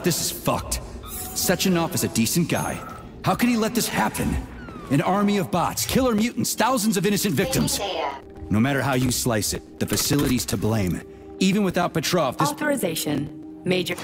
This is fucked. Sechenov is a decent guy. How could he let this happen? An army of bots, killer mutants, thousands of innocent victims. No matter how you slice it, the facility's to blame. Even without Petrov, this— Authorization. Major.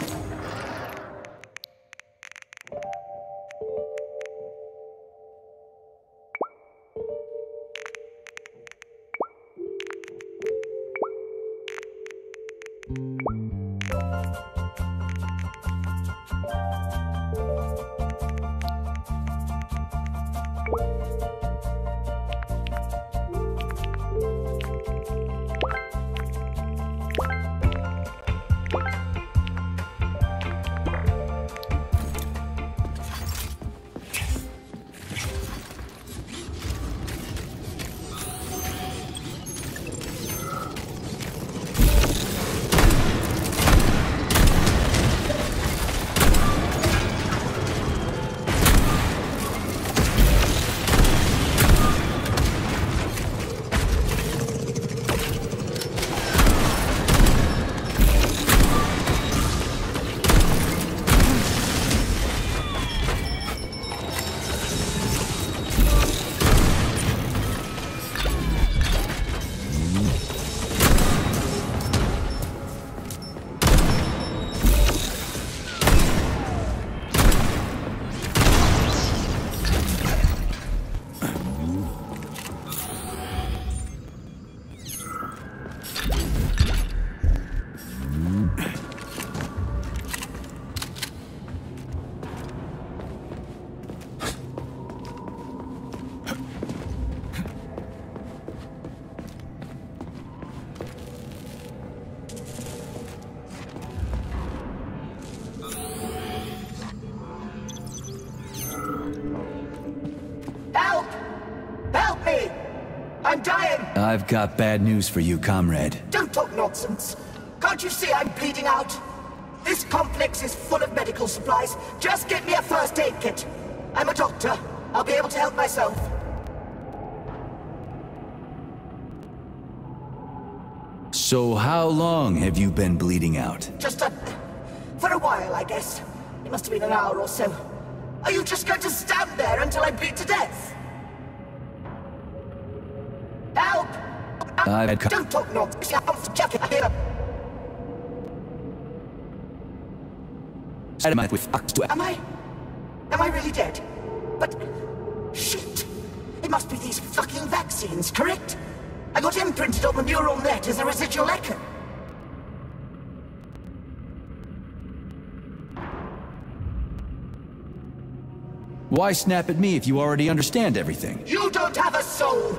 I've got bad news for you, comrade. Don't talk nonsense. Can't you see I'm bleeding out? This complex is full of medical supplies. Just get me a first aid kit. I'm a doctor. I'll be able to help myself. So how long have you been bleeding out? For a while, I guess. It must have been an hour or so. Are you just going to stand there until I bleed to death? Help! Don't talk nonsense. Am I really dead? But shit! It must be these fucking vaccines, correct? I got imprinted on the neural net as a residual echo. Why snap at me if you already understand everything? You don't have a soul!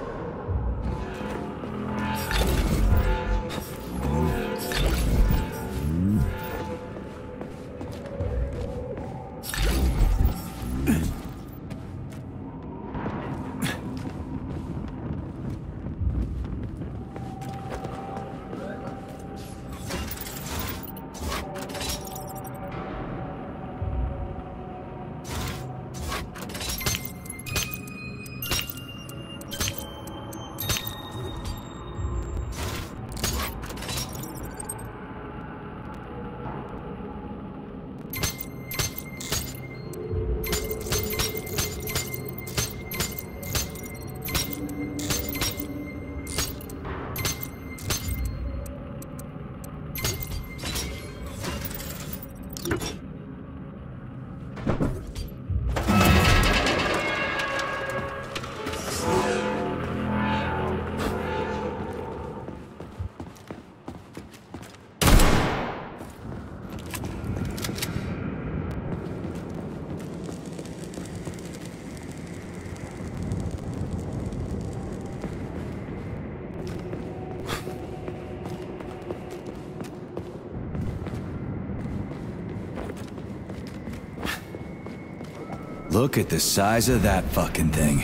Look at the size of that fucking thing.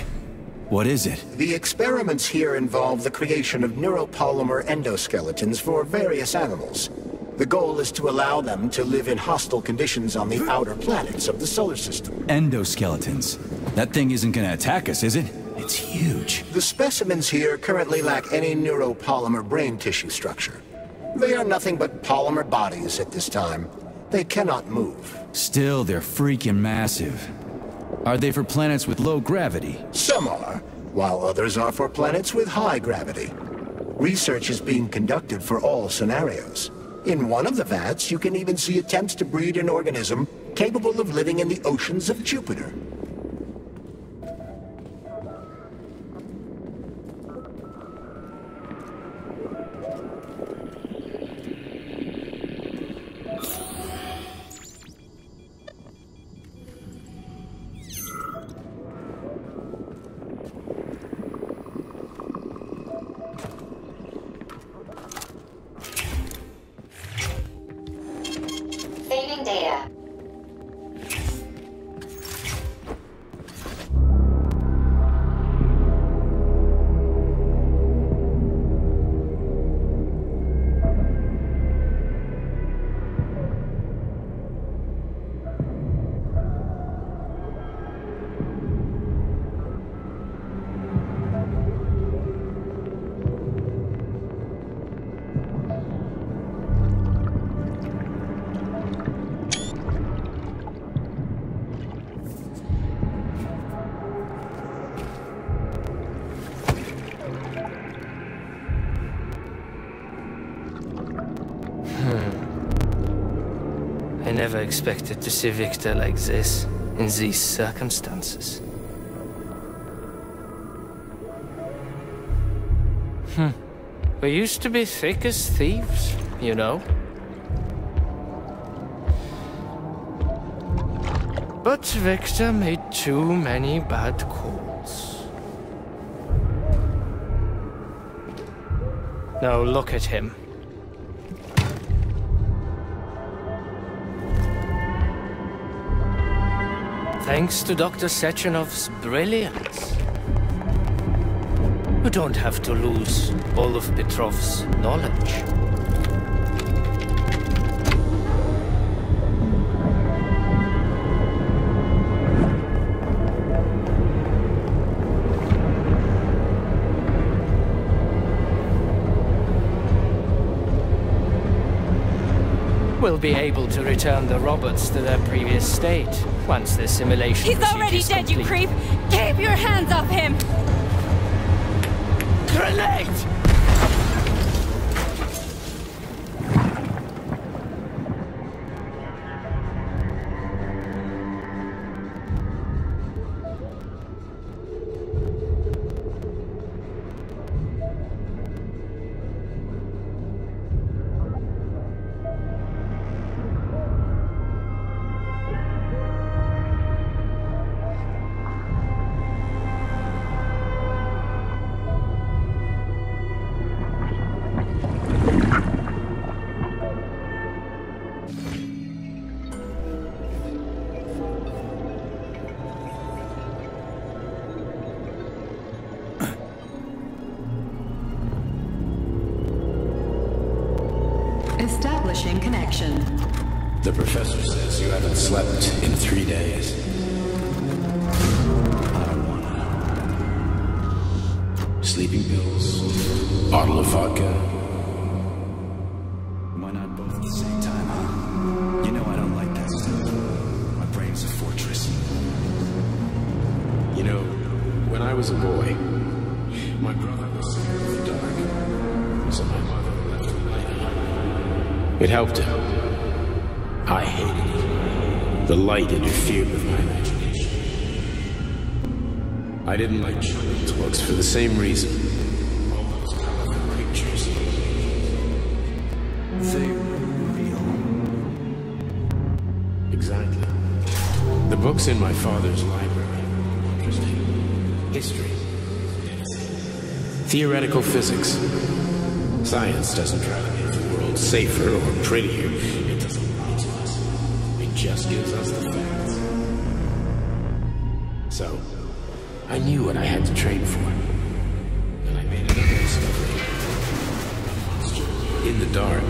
What is it? The experiments here involve the creation of neuropolymer endoskeletons for various animals. The goal is to allow them to live in hostile conditions on the outer planets of the solar system. Endoskeletons. That thing isn't gonna attack us, is it? It's huge. The specimens here currently lack any neuropolymer brain tissue structure. They are nothing but polymer bodies at this time. They cannot move. Still, they're freaking massive. Are they for planets with low gravity? Some are, while others are for planets with high gravity. Research is being conducted for all scenarios. In one of the vats, you can even see attempts to breed an organism capable of living in the oceans of Jupiter. Saving data. I never expected to see Victor like this, in these circumstances. We used to be thick as thieves, you know? But Victor made too many bad calls. Now look at him. Thanks to Dr. Sechenov's brilliance. You don't have to lose all of Petrov's knowledge. We'll be able to return the robots to their previous state once the simulation He's already dead, you creep! Keep your hands off him! Grenade! Establishing connection. The professor says you haven't slept in 3 days. I don't wanna. Sleeping pills, bottle of vodka. Why not both at the same time, huh? You know I don't like that stuff. My brain's a fortress. You know, when I was a boy, my brother was scared of the dark. So my mother left me light. It helped him. I hated it. The light interfered with my imagination. I didn't like children's books for the same reason. All those colorful pictures. They were real. Exactly. The books in my father's library. Interesting. History. Theoretical physics. Science doesn't try to make the world safer or prettier. It doesn't lie to us. It just gives us the facts. So, I knew what I had to train for. And I made another discovery. A monster in the dark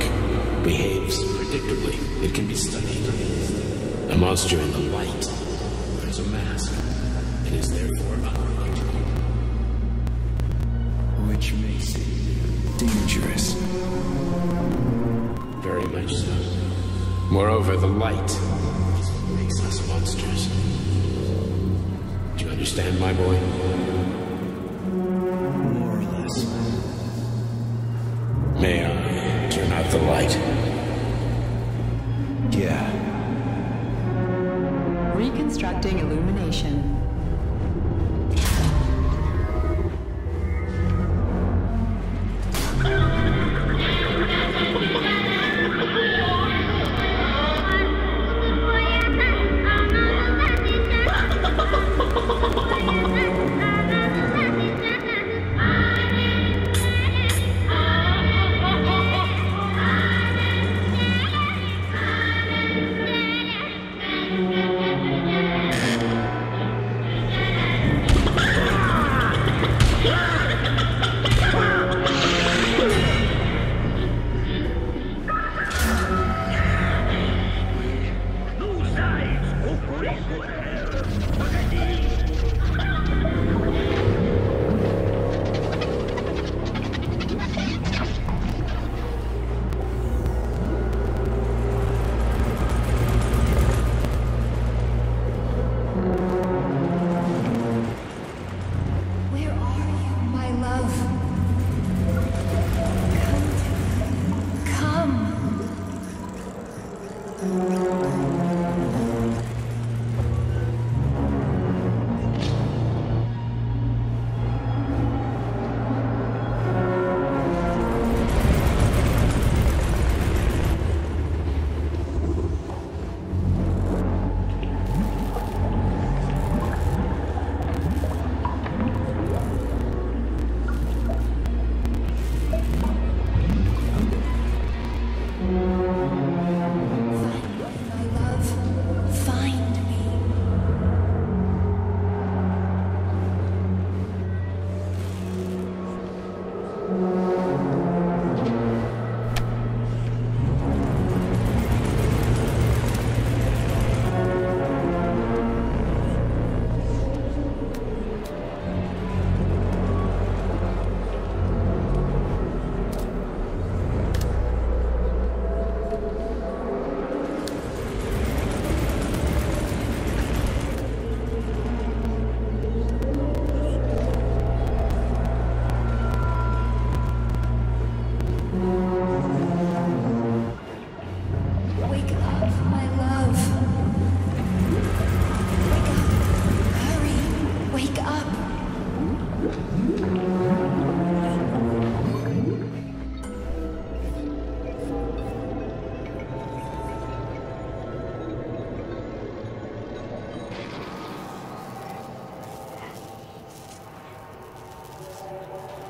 behaves predictably. It can be studied. A monster in the light wears a mask and is therefore unpredictable. Which makes it dangerous. Very much so. Moreover, the light is what makes us monsters. Do you understand, my boy? More or less. May I turn out the light? Yeah. Reconstructing illumination.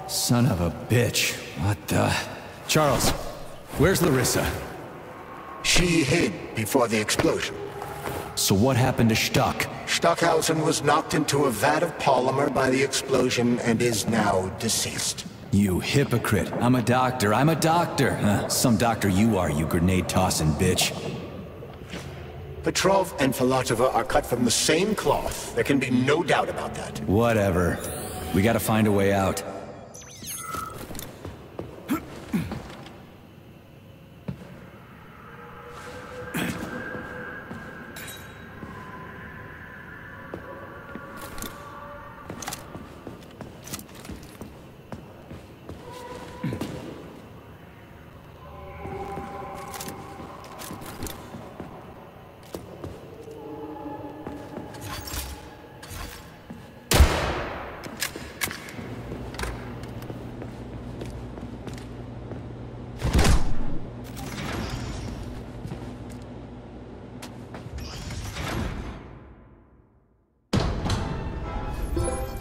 Son of a bitch. What the... Charles, where's Larissa? She hid before the explosion. So what happened to Stuck? Stockhausen was knocked into a vat of polymer by the explosion and is now deceased. You hypocrite. I'm a doctor. I'm a doctor. Some doctor you are, you grenade-tossing bitch. Petrov and Filatova are cut from the same cloth. There can be no doubt about that. Whatever. We gotta find a way out.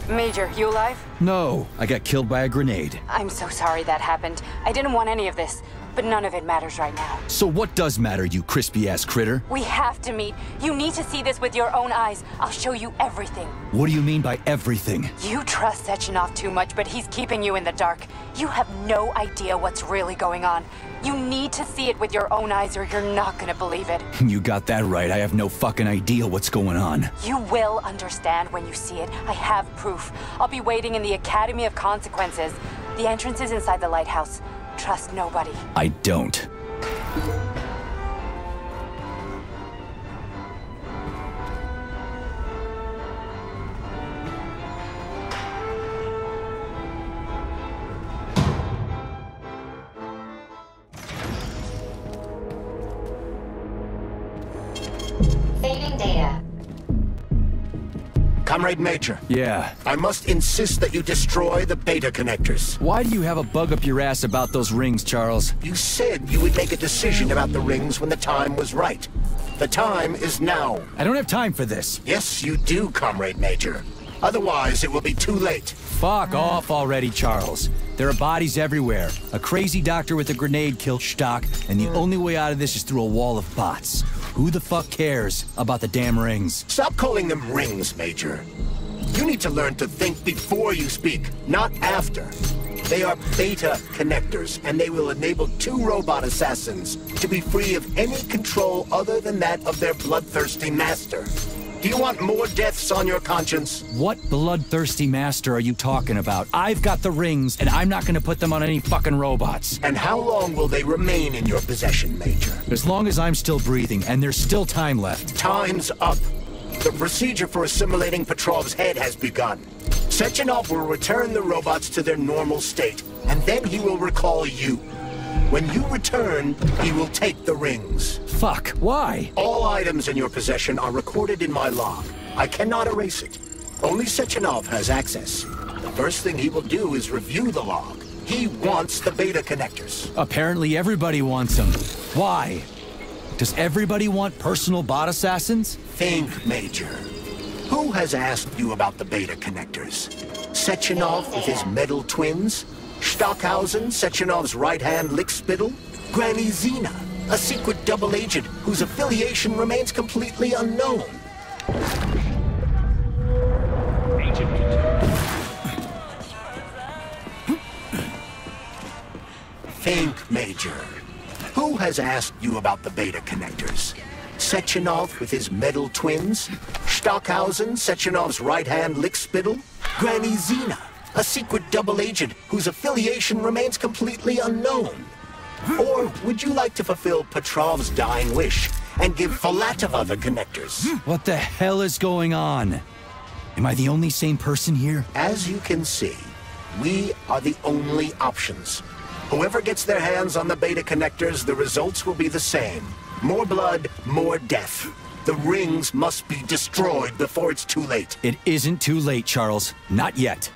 Major, you alive? No, I got killed by a grenade. I'm so sorry that happened. I didn't want any of this, but none of it matters right now. So what does matter, you crispy-ass critter? We have to meet. You need to see this with your own eyes. I'll show you everything. What do you mean by everything? You trust Sechenov too much, but he's keeping you in the dark. You have no idea what's really going on. You need to see it with your own eyes or you're not gonna believe it. You got that right. I have no fucking idea what's going on. You will understand when you see it. I have proof. I'll be waiting in the Academy of Consequences. The entrance is inside the lighthouse. Trust nobody. I don't. Comrade Major. Yeah. I must insist that you destroy the beta connectors. Why do you have a bug up your ass about those rings, Charles? You said you would make a decision about the rings when the time was right. The time is now. I don't have time for this. Yes, you do, Comrade Major. Otherwise, it will be too late. Fuck off already, Charles. There are bodies everywhere. A crazy doctor with a grenade killed Stock, and the only way out of this is through a wall of bots. Who the fuck cares about the damn rings? Stop calling them rings, Major. You need to learn to think before you speak, not after. They are beta connectors, and they will enable 2 robot assassins to be free of any control other than that of their bloodthirsty master. Do you want more deaths on your conscience? What bloodthirsty master are you talking about? I've got the rings, and I'm not gonna put them on any fucking robots. And how long will they remain in your possession, Major? As long as I'm still breathing, and there's still time left. Time's up. The procedure for assimilating Petrov's head has begun. Sechenov will return the robots to their normal state, and then he will recall you. When you return, he will take the rings. Fuck, why? All items in your possession are recorded in my log. I cannot erase it. Only Sechenov has access. The first thing he will do is review the log. He wants the beta connectors. Apparently everybody wants them. Why? Does everybody want personal bot assassins? Think, Major. Who has asked you about the beta connectors? Sechenov with his metal twins? Stockhausen, Sechenov's right-hand lickspittle? Granny Zena, a secret double agent whose affiliation remains completely unknown? Think, Major. Who has asked you about the beta connectors? Sechenov with his metal twins? Stockhausen, Sechenov's right-hand lickspittle? Granny Zena, a secret double agent whose affiliation remains completely unknown? Or would you like to fulfill Petrov's dying wish and give Filatova the connectors? What the hell is going on? Am I the only sane person here? As you can see, we are the only options. Whoever gets their hands on the beta connectors, the results will be the same. More blood, more death. The rings must be destroyed before it's too late. It isn't too late, Charles. Not yet.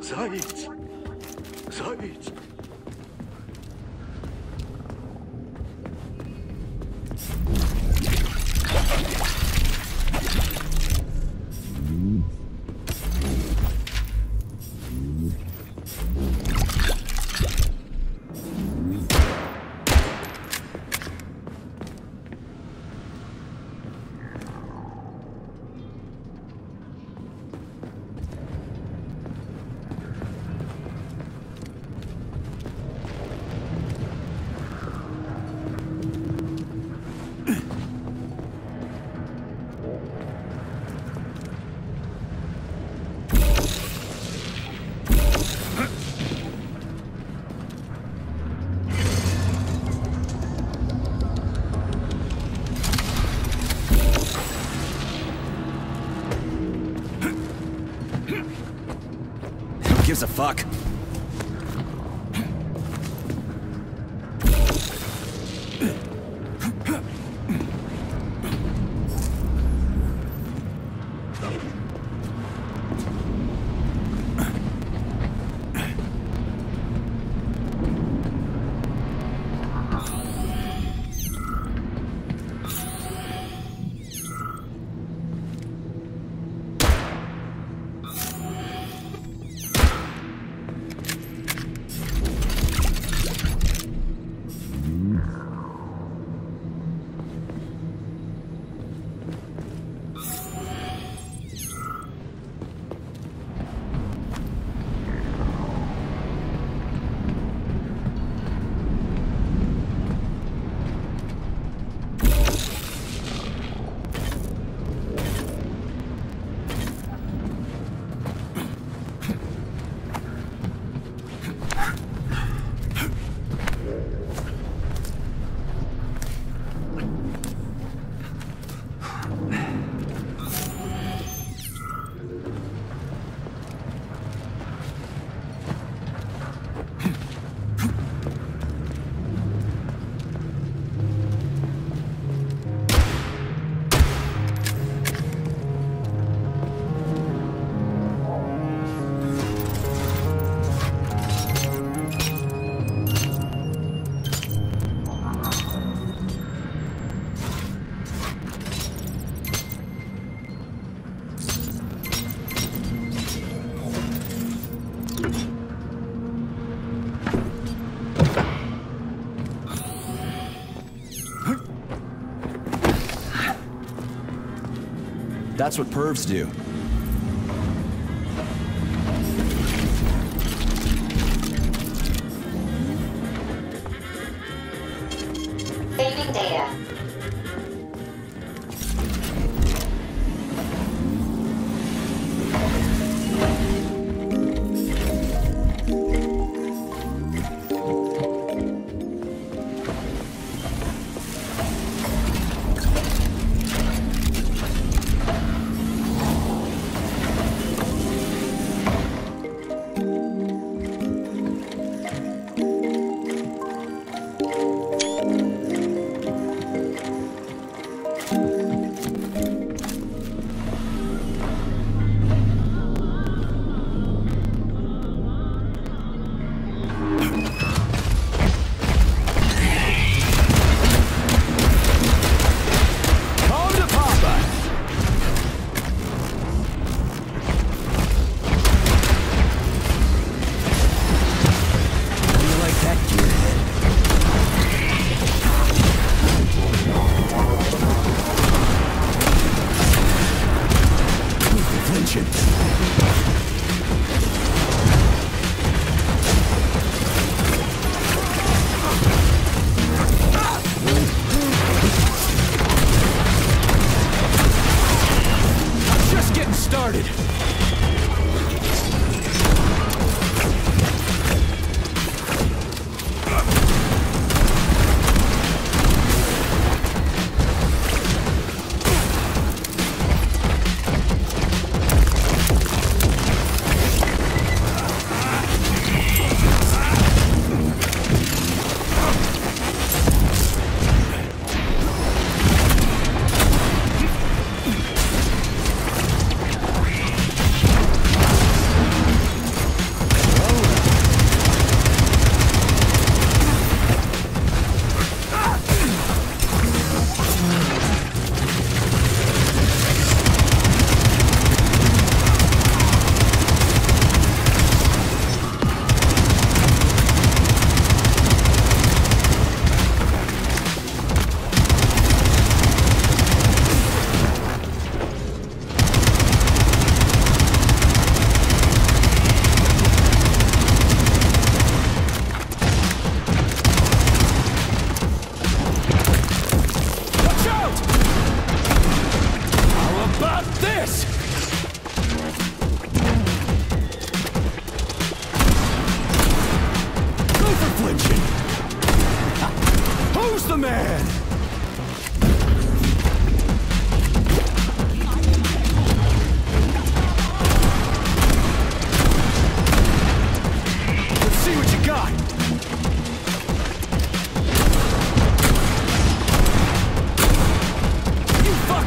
Zaid! Zaid! Gives a fuck. That's what pervs do. Saving data.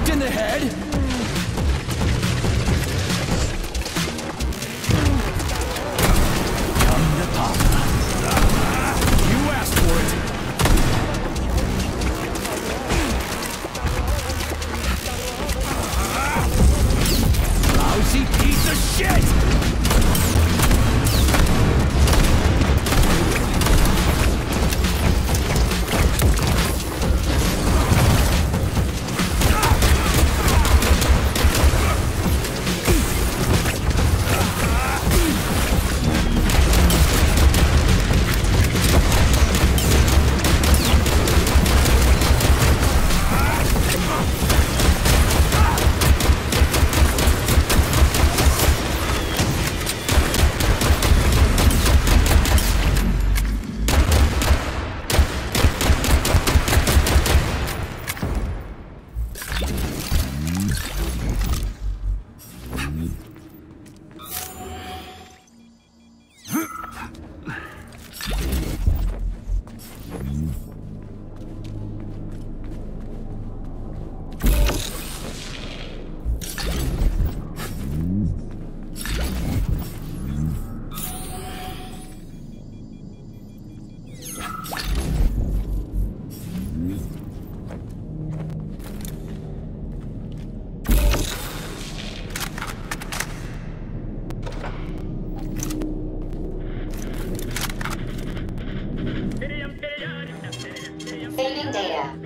kicked in the head? Come to Papa. You asked for it. Lousy piece of shit! Saving data.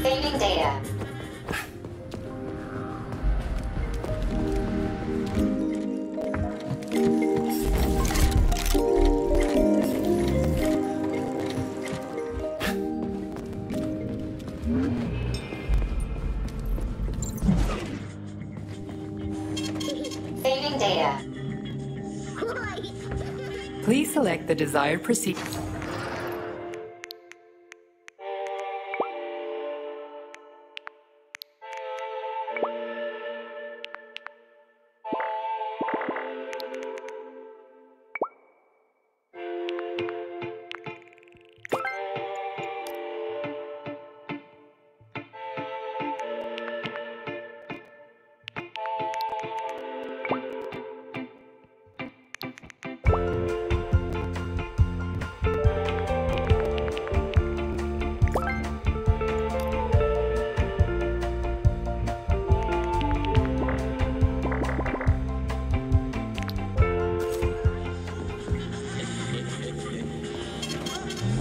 Saving data. Saving data. Please select the desired procedure.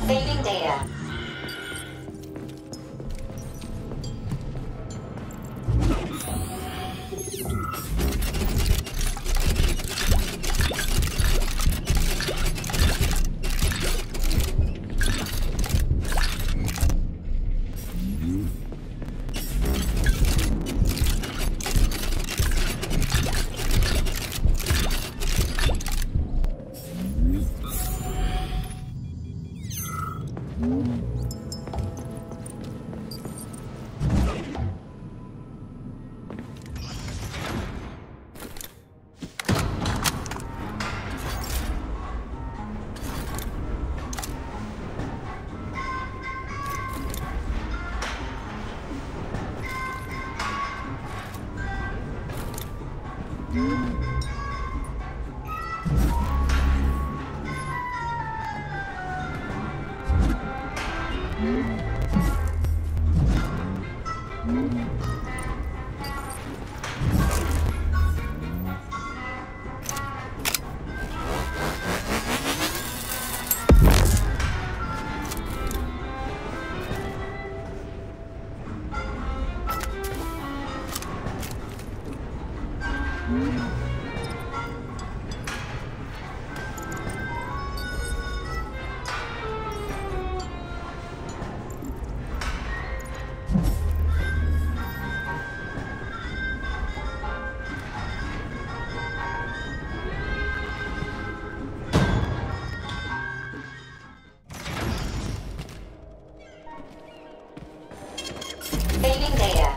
Saving data. Saving data.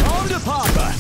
On to Papa!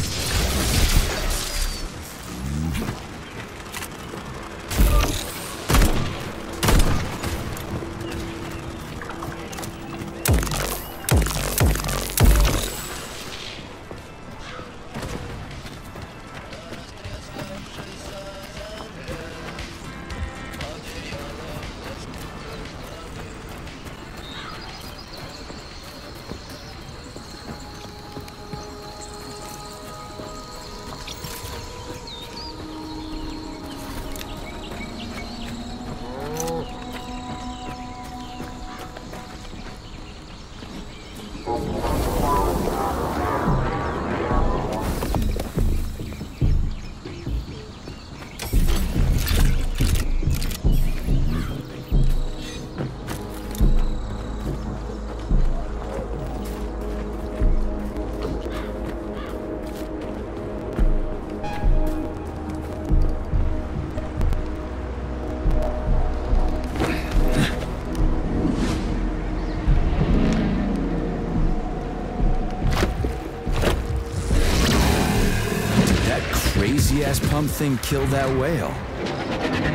Crazy-ass pump thing killed that whale.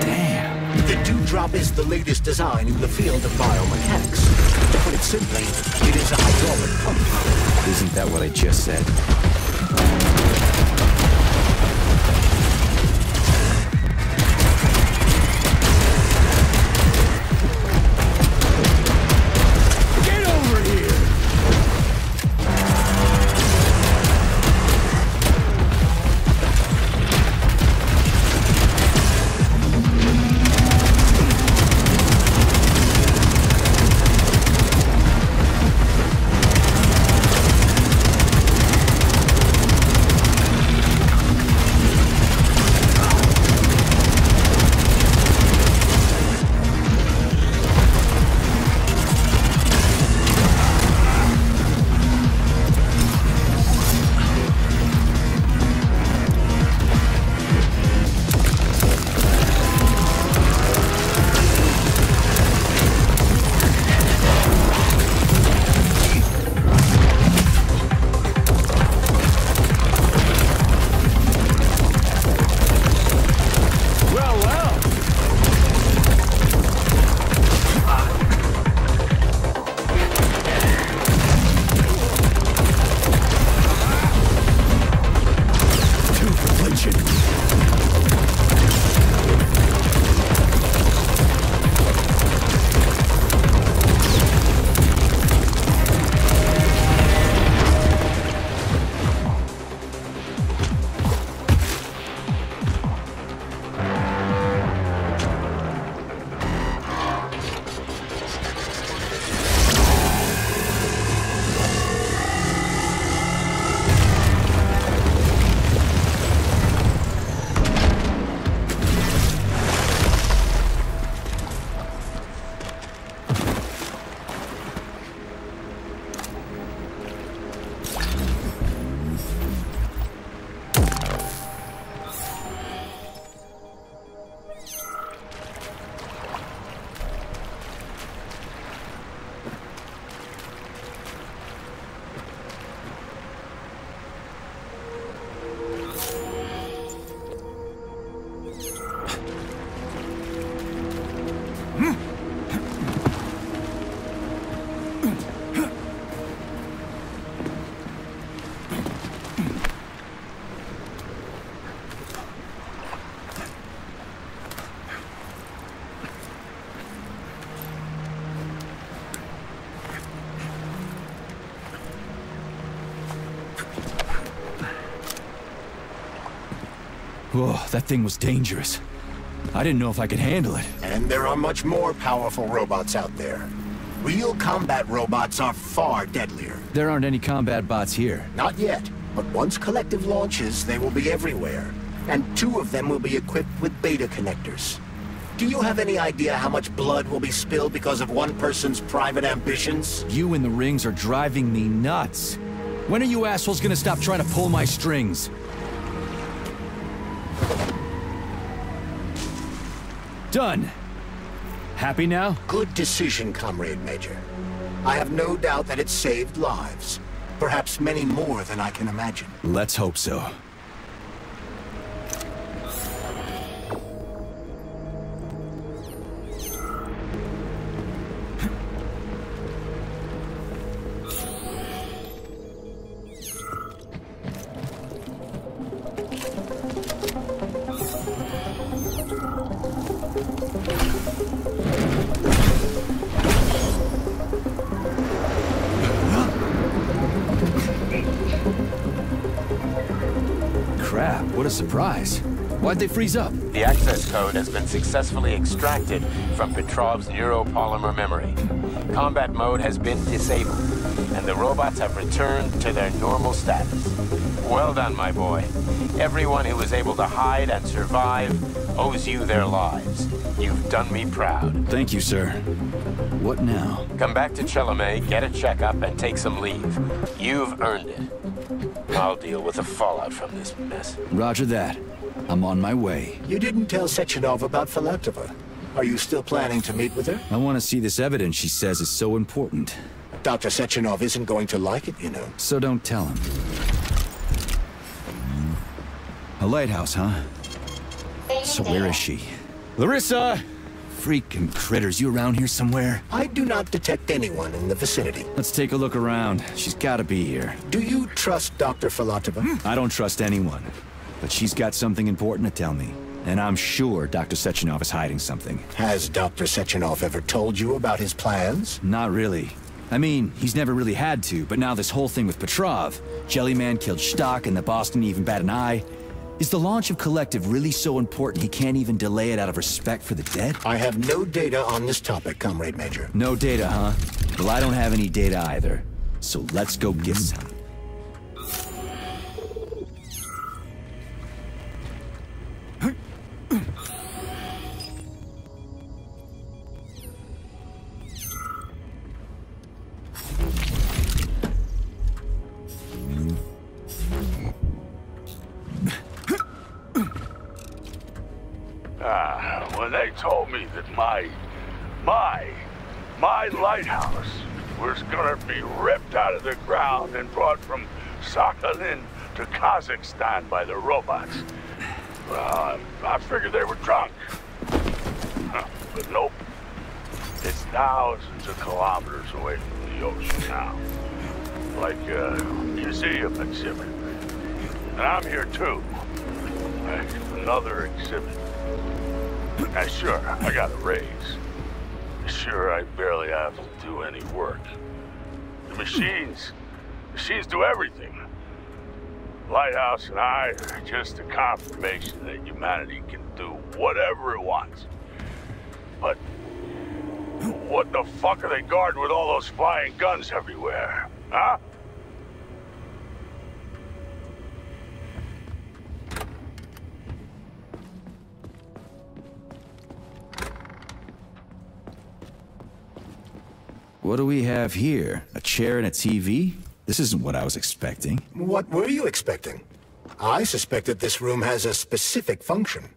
Damn. The Dewdrop is the latest design in the field of biomechanics. To put it simply, it is a hydraulic pump. Isn't that what I just said? Get over here! Whoa, that thing was dangerous. I didn't know if I could handle it. And there are much more powerful robots out there. Real combat robots are far deadlier. There aren't any combat bots here. Not yet, but once Collective launches, they will be everywhere. And 2 of them will be equipped with beta connectors. Do you have any idea how much blood will be spilled because of one person's private ambitions? You in the rings are driving me nuts. When are you assholes gonna stop trying to pull my strings? Done. Happy now? Good decision, Comrade Major. I have no doubt that it saved lives. Perhaps many more than I can imagine. Let's hope so. Crap, what a surprise. Why'd they freeze up? The access code has been successfully extracted from Petrov's neuropolymer memory. Combat mode has been disabled, and the robot robots have returned to their normal status. Well done, my boy. Everyone who was able to hide and survive owes you their lives. You've done me proud. Thank you, sir. What now? Come back to Chalamet, get a checkup, and take some leave. You've earned it. I'll deal with the fallout from this mess. Roger that. I'm on my way. You didn't tell Sechenov about Filatova. Are you still planning to meet with her? I want to see this evidence she says is so important. Dr. Sechenov isn't going to like it, you know. So don't tell him. A lighthouse, huh? So where is she? Larissa! Freaking critters, you around here somewhere? I do not detect anyone in the vicinity. Let's take a look around. She's gotta be here. Do you trust Dr. Filatova? I don't trust anyone. But she's got something important to tell me. And I'm sure Dr. Sechenov is hiding something. Has Dr. Sechenov ever told you about his plans? Not really. I mean, he's never really had to, but now this whole thing with Petrov, Jellyman killed Stock and the boss didn't even bat an eye. Is the launch of Collective really so important he can't even delay it out of respect for the dead? I have no data on this topic, Comrade Major. No data, huh? Well, I don't have any data either. So let's go get some. When they told me that my lighthouse was gonna be ripped out of the ground and brought from Sakhalin to Kazakhstan by the robots, I figured they were drunk. But nope. It's thousands of kilometers away from the ocean now. Like a museum exhibit. And I'm here too. Like another exhibit. And sure, I got a raise. Sure, I barely have to do any work. The machines do everything. Lighthouse and I are just a confirmation that humanity can do whatever it wants. But what the fuck are they guarding with all those flying guns everywhere, huh? What do we have here? A chair and a TV? This isn't what I was expecting. What were you expecting? I suspect that this room has a specific function.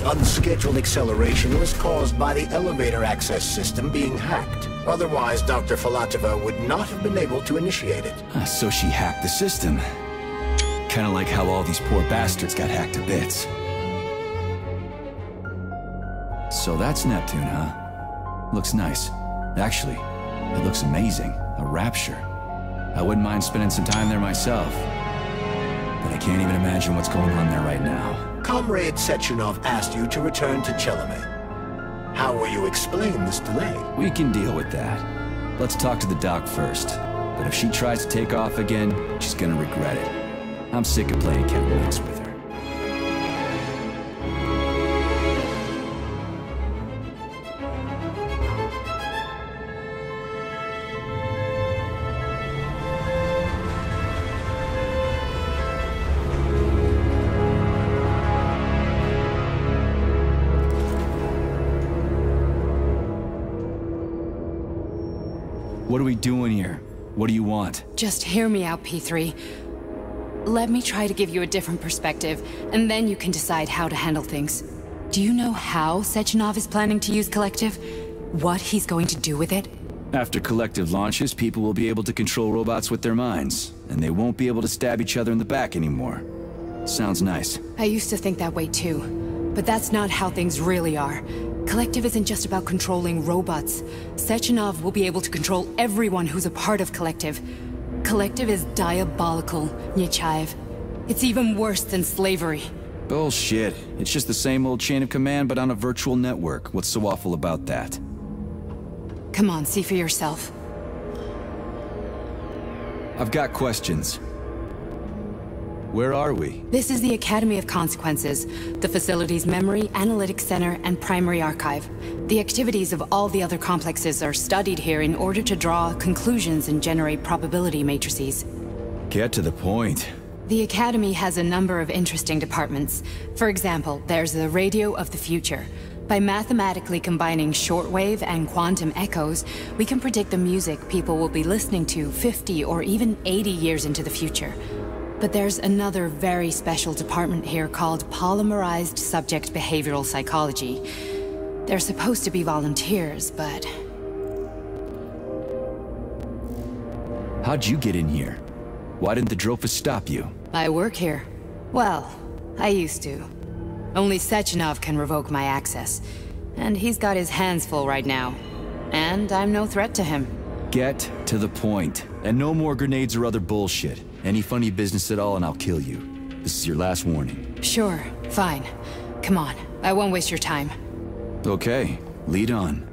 Unscheduled acceleration was caused by the elevator access system being hacked. Otherwise, Dr. Filatova would not have been able to initiate it. So she hacked the system. Kinda like how all these poor bastards got hacked to bits. So that's Neptune, huh? Looks nice. Actually, it looks amazing. A rapture. I wouldn't mind spending some time there myself. But I can't even imagine what's going on there right now. Comrade Sechenov asked you to return to Chalamet. How will you explain this delay? We can deal with that. Let's talk to the doc first. But if she tries to take off again, she's gonna regret it. I'm sick of playing cat and mouse with her. What are we doing here? What do you want? Just hear me out, P3. Let me try to give you a different perspective, and then you can decide how to handle things. Do you know how Sechenov is planning to use Collective? What he's going to do with it? After Collective launches, people will be able to control robots with their minds, and they won't be able to stab each other in the back anymore. Sounds nice. I used to think that way too, but that's not how things really are. Collective isn't just about controlling robots. Sechenov will be able to control everyone who's a part of Collective. Collective is diabolical, Nechayev. It's even worse than slavery. Bullshit. It's just the same old chain of command, but on a virtual network. What's so awful about that? Come on, see for yourself. I've got questions. Where are we? This is the Academy of Consequences, the facility's memory, analytics center, and primary archive. The activities of all the other complexes are studied here in order to draw conclusions and generate probability matrices. Get to the point. The Academy has a number of interesting departments. For example, there's the Radio of the Future. By mathematically combining shortwave and quantum echoes, we can predict the music people will be listening to 50 or even 80 years into the future. But there's another very special department here called Polymerized Subject Behavioral Psychology. They're supposed to be volunteers, but... How'd you get in here? Why didn't the Drofus stop you? I work here. Well, I used to. Only Sechenov can revoke my access. And he's got his hands full right now. And I'm no threat to him. Get to the point. And no more grenades or other bullshit. Any funny business at all and I'll kill you. This is your last warning. Sure, fine. Come on, I won't waste your time. Okay, lead on.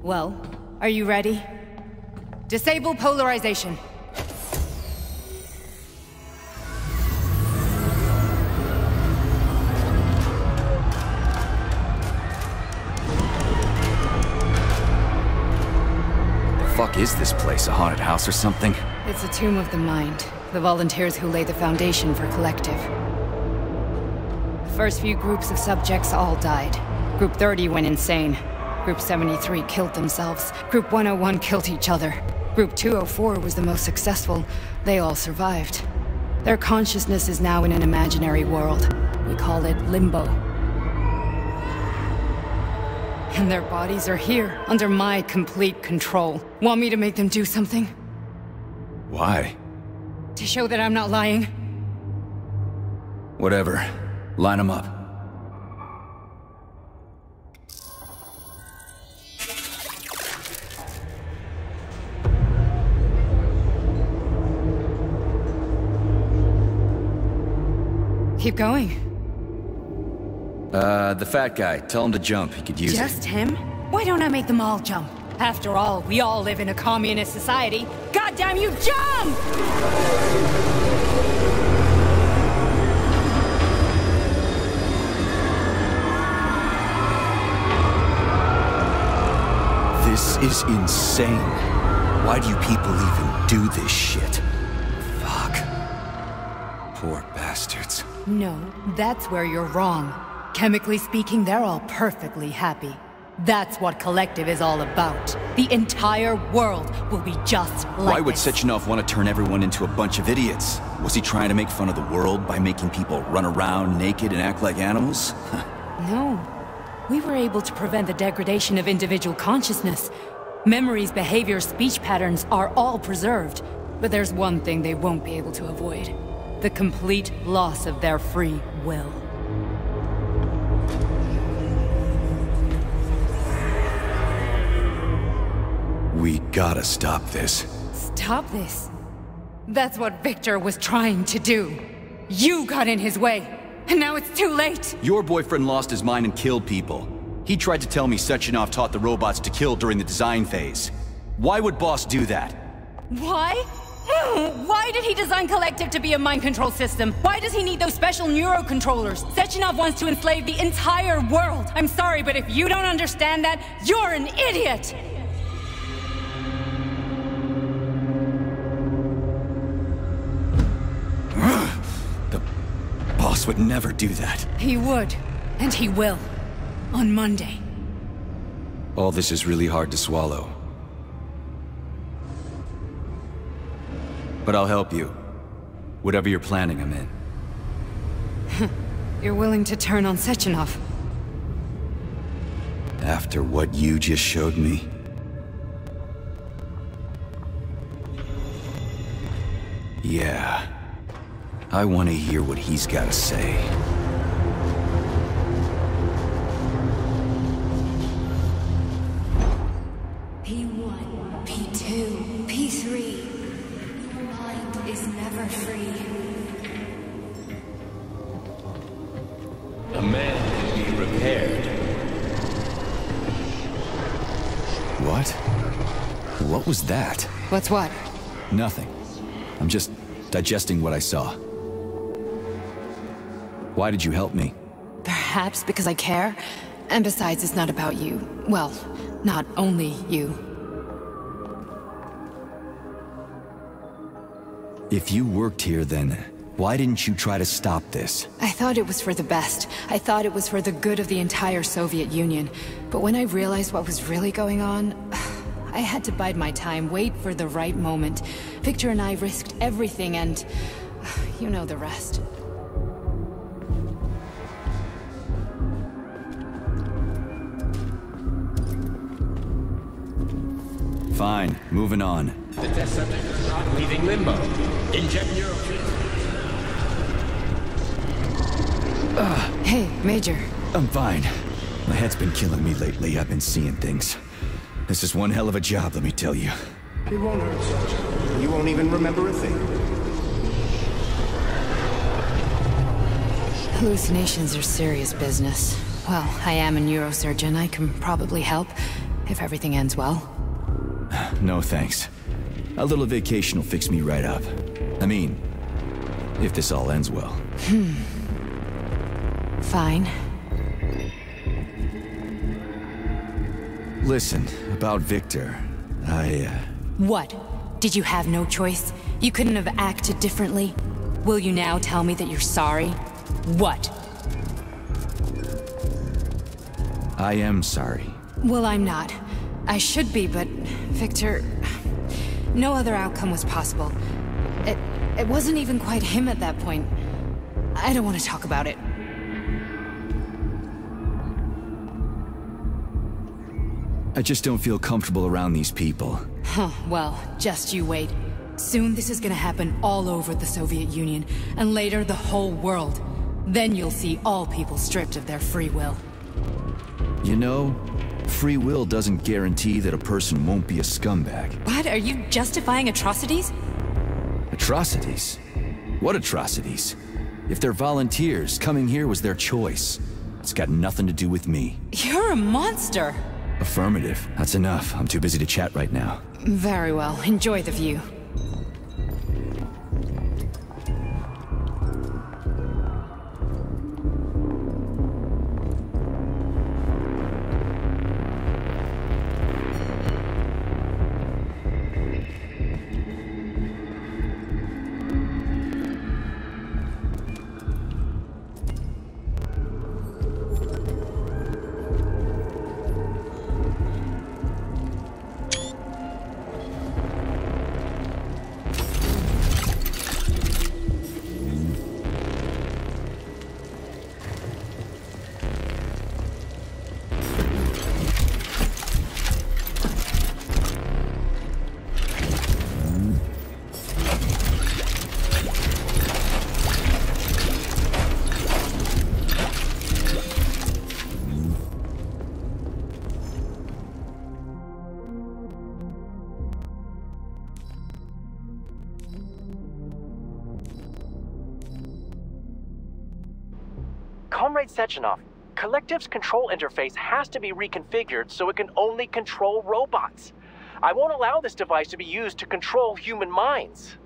Well, are you ready? Disable polarization. The fuck is this place? A haunted house or something? It's a tomb of the mind. The volunteers who laid the foundation for Collective. The first few groups of subjects all died. Group 30 went insane. Group 73 killed themselves. Group 101 killed each other. Group 204 was the most successful. They all survived. Their consciousness is now in an imaginary world. We call it Limbo. And their bodies are here, under my complete control. Want me to make them do something? Why? To show that I'm not lying? Whatever. Line them up. Keep going. The fat guy. Tell him to jump. He could use it. Just him? Why don't I make them all jump? After all, we all live in a communist society. God damn you, jump! This is insane. Why do you people even do this shit? Fuck. Poor bastards. No, that's where you're wrong. Chemically speaking, they're all perfectly happy. That's what Collective is all about. The entire world will be just like Why would this. Sechenov want to turn everyone into a bunch of idiots? Was he trying to make fun of the world by making people run around naked and act like animals? No. We were able to prevent the degradation of individual consciousness. Memories, behaviors, speech patterns are all preserved. But there's one thing they won't be able to avoid. The complete loss of their free will. We gotta stop this. Stop this? That's what Victor was trying to do. You got in his way, and now it's too late! Your boyfriend lost his mind and killed people. He tried to tell me Sechenov taught the robots to kill during the design phase. Why would Boss do that? Why? Why did he design Collective to be a mind control system? Why does he need those special neurocontrollers? Sechenov wants to enslave the entire world! I'm sorry, but if you don't understand that, you're an idiot! The Boss would never do that. He would, and he will. On Monday. All this is really hard to swallow. But I'll help you. Whatever you're planning, I'm in. You're willing to turn on Sechenov? After what you just showed me? Yeah. I want to hear what he's got to say. P1, P2, P3. Your mind is never free. A man can be repaired. What? What was that? What's what? Nothing. I'm just digesting what I saw. Why did you help me? Perhaps because I care. And besides, it's not about you. Well, not only you. If you worked here, then why didn't you try to stop this? I thought it was for the best. I thought it was for the good of the entire Soviet Union. But when I realized what was really going on, I had to bide my time, wait for the right moment. Victor and I risked everything and you know the rest. Fine, moving on. The test subject is not leaving limbo. Inject neurotreatment. Hey, Major. I'm fine. My head's been killing me lately. I've been seeing things. This is one hell of a job, let me tell you. It won't hurt, Sergeant. You won't even remember a thing. Hallucinations are serious business. Well, I am a neurosurgeon. I can probably help, if everything ends well. No thanks. A little vacation will fix me right up. I mean, if this all ends well. Fine. Listen, about Victor, What? Did you have no choice? You couldn't have acted differently? Will you now tell me that you're sorry? What? I am sorry. Well, I'm not. I should be, but Victor... No other outcome was possible. It wasn't even quite him at that point. I don't want to talk about it. I just don't feel comfortable around these people. Huh, well, just you wait. Soon this is gonna happen all over the Soviet Union, and later the whole world. Then you'll see all people stripped of their free will. You know, free will doesn't guarantee that a person won't be a scumbag. What? Are you justifying atrocities? Atrocities? What atrocities? If they're volunteers, coming here was their choice. It's got nothing to do with me. You're a monster! Affirmative. That's enough. I'm too busy to chat right now. Very well. Enjoy the view. Comrade Sechenov, Collective's control interface has to be reconfigured so it can only control robots. I won't allow this device to be used to control human minds.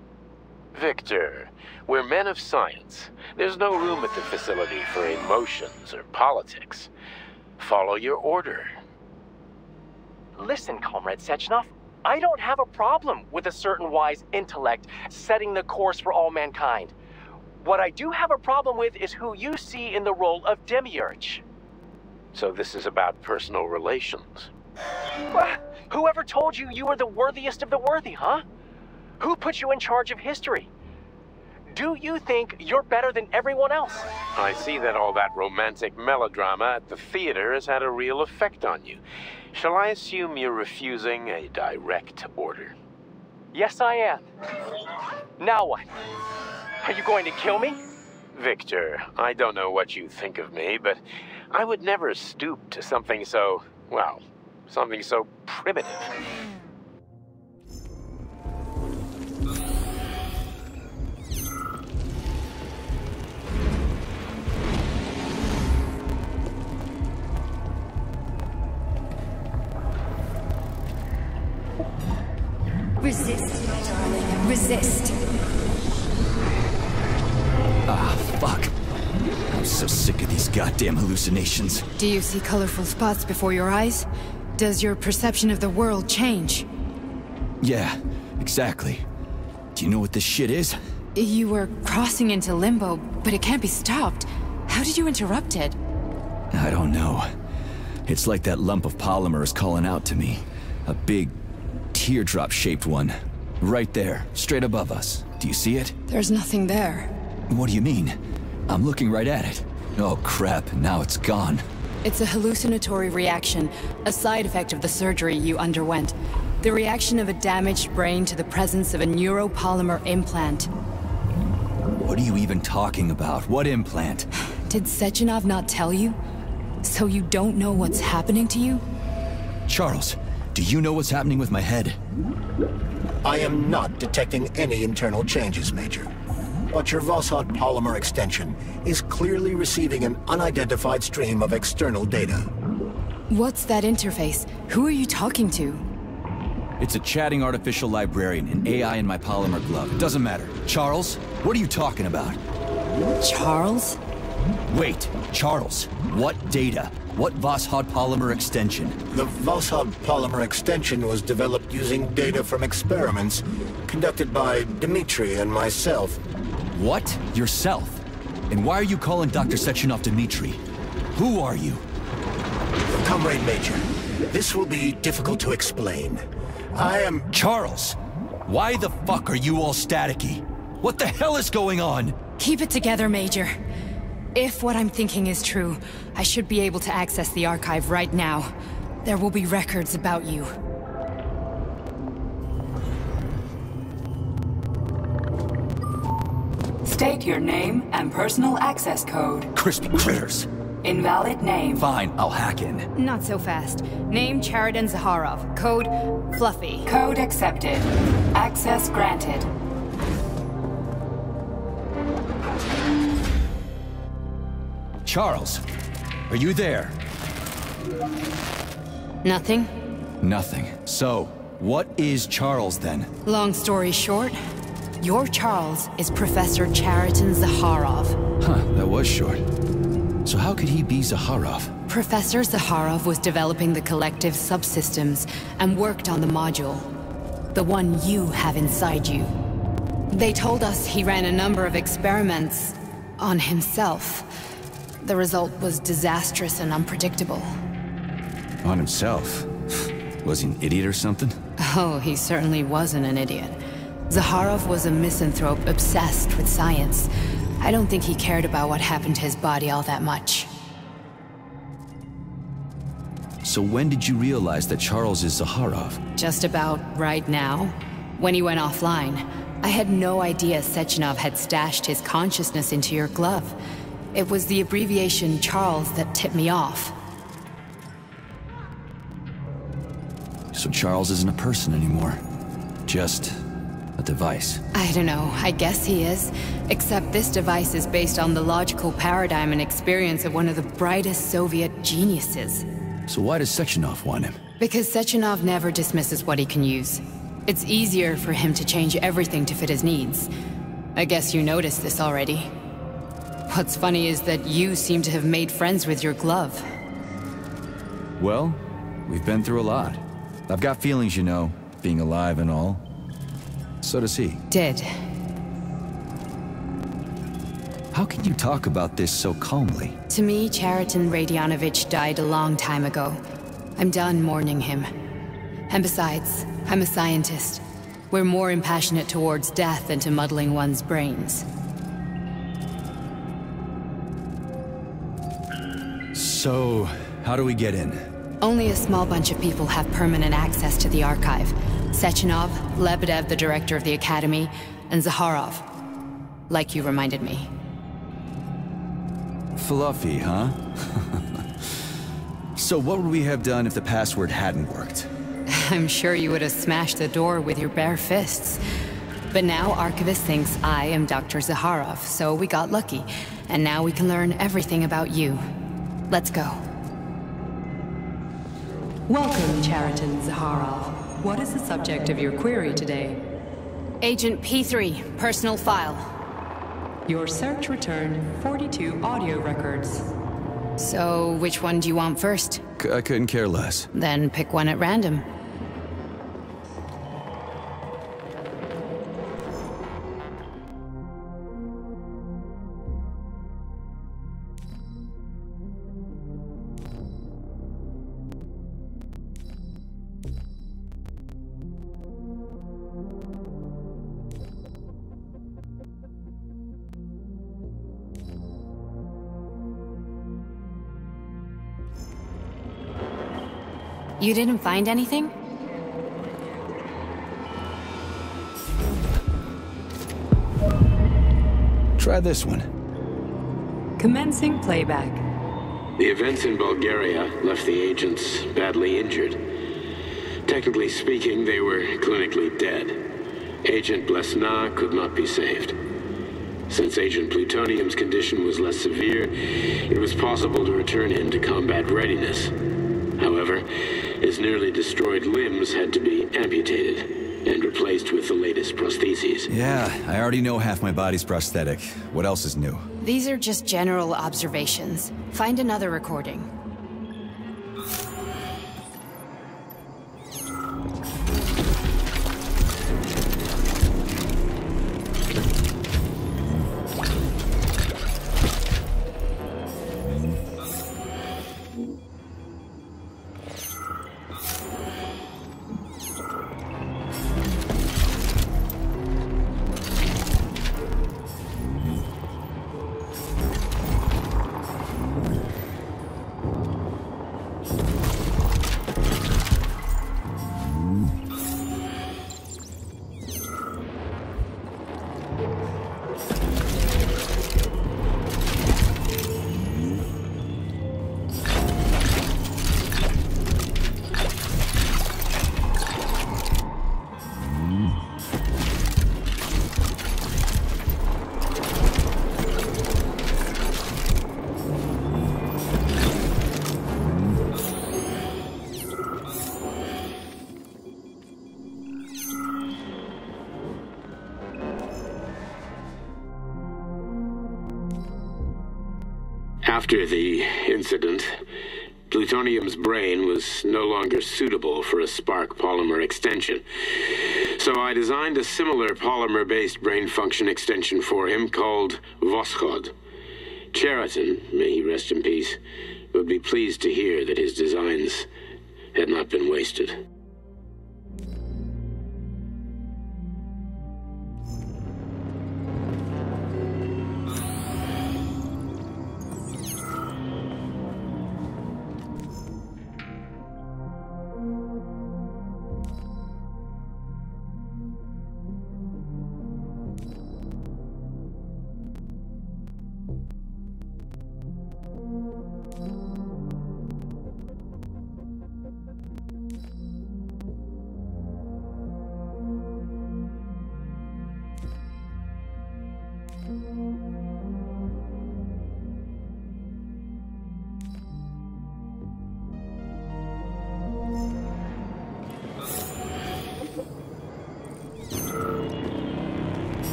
Victor, we're men of science. There's no room at the facility for emotions or politics. Follow your order. Listen, Comrade Sechenov, I don't have a problem with a certain wise intellect setting the course for all mankind. What I do have a problem with is who you see in the role of Demiurge. So this is about personal relations. Well, whoever told you you were the worthiest of the worthy, huh? Who put you in charge of history? Do you think you're better than everyone else? I see that all that romantic melodrama at the theater has had a real effect on you. Shall I assume you're refusing a direct order? Yes, I am. Now what? Are you going to kill me? Victor, I don't know what you think of me, but I would never stoop to something so, well, something so primitive. Resist, my darling. Resist. Ah, fuck. I'm so sick of these goddamn hallucinations. Do you see colorful spots before your eyes? Does your perception of the world change? Yeah, exactly. Do you know what this shit is? You were crossing into limbo, but it can't be stopped. How did you interrupt it? I don't know. It's like that lump of polymer is calling out to me. A big, teardrop-shaped one. Right there, straight above us. Do you see it? There's nothing there. What do you mean? I'm looking right at it. Oh crap, now it's gone. It's a hallucinatory reaction, a side effect of the surgery you underwent. The reaction of a damaged brain to the presence of a neuropolymer implant. What are you even talking about? What implant? Did Sechenov not tell you? So you don't know what's happening to you? Charles, do you know what's happening with my head? I am not detecting any internal changes, Major. But your Voskhod polymer extension is clearly receiving an unidentified stream of external data. What's that interface? Who are you talking to? It's a chatting artificial librarian, an AI in my polymer glove. It doesn't matter. Charles, what are you talking about? Charles? Wait, Charles, what data? What Voskhod polymer extension? The Voskhod polymer extension was developed using data from experiments conducted by Dmitri and myself. What? Yourself? And why are you calling Dr. Sechenov Dmitri? Who are you? Comrade Major, this will be difficult to explain. I am... Charles! Why the fuck are you all staticky? What the hell is going on? Keep it together, Major. If what I'm thinking is true, I should be able to access the archive right now. There will be records about you. State your name and personal access code. Crispy critters. Invalid name. Fine, I'll hack in. Not so fast. Name Chariton Zaharov. Code Fluffy. Code accepted. Access granted. Charles, are you there? Nothing? Nothing. So, what is Charles then? Long story short, your Charles is Professor Chariton Zaharov. Huh, that was short. So how could he be Zaharov? Professor Zaharov was developing the collective subsystems and worked on the module. The one you have inside you. They told us he ran a number of experiments on himself. The result was disastrous and unpredictable. On himself? Was he an idiot or something? Oh, he certainly wasn't an idiot. Zaharov was a misanthrope obsessed with science. I don't think he cared about what happened to his body all that much. So when did you realize that Charles is Zaharov? Just about right now. When he went offline. I had no idea Sechenov had stashed his consciousness into your glove. It was the abbreviation Charles that tipped me off. So Charles isn't a person anymore. Just a device. I don't know, I guess he is. Except this device is based on the logical paradigm and experience of one of the brightest Soviet geniuses. So why does Sechenov want him? Because Sechenov never dismisses what he can use. It's easier for him to change everything to fit his needs. I guess you noticed this already. What's funny is that you seem to have made friends with your glove. Well, we've been through a lot. I've got feelings, you know, being alive and all. So does he. Did. How can you talk about this so calmly? To me, Chariton Radionovich died a long time ago. I'm done mourning him. And besides, I'm a scientist. We're more impassionate towards death than to muddling one's brains. So, how do we get in? Only a small bunch of people have permanent access to the archive. Sechenov, Lebedev, the director of the Academy, and Zakharov. Like you reminded me. Fluffy, huh? So what would we have done if the password hadn't worked? I'm sure you would have smashed the door with your bare fists. But now Archivist thinks I am Dr. Zakharov, so we got lucky. And now we can learn everything about you. Let's go. Welcome, Chariton Zakharov. What is the subject of your query today? Agent P3, personal file. Your search returned 42 audio records. So, which one do you want first? I couldn't care less. Then pick one at random. You didn't find anything? Try this one. Commencing playback. The events in Bulgaria left the agents badly injured. Technically speaking, they were clinically dead. Agent Blesna could not be saved. Since Agent Plutonium's condition was less severe, it was possible to return him to combat readiness. However, his nearly destroyed limbs had to be amputated and replaced with the latest prostheses. Yeah, I already know half my body's prosthetic. What else is new? These are just general observations. Find another recording. After the incident, Plutonium's brain was no longer suitable for a spark polymer extension. So I designed a similar polymer-based brain function extension for him called Voschod. Chariton, may he rest in peace, would be pleased to hear that his designs had not been wasted.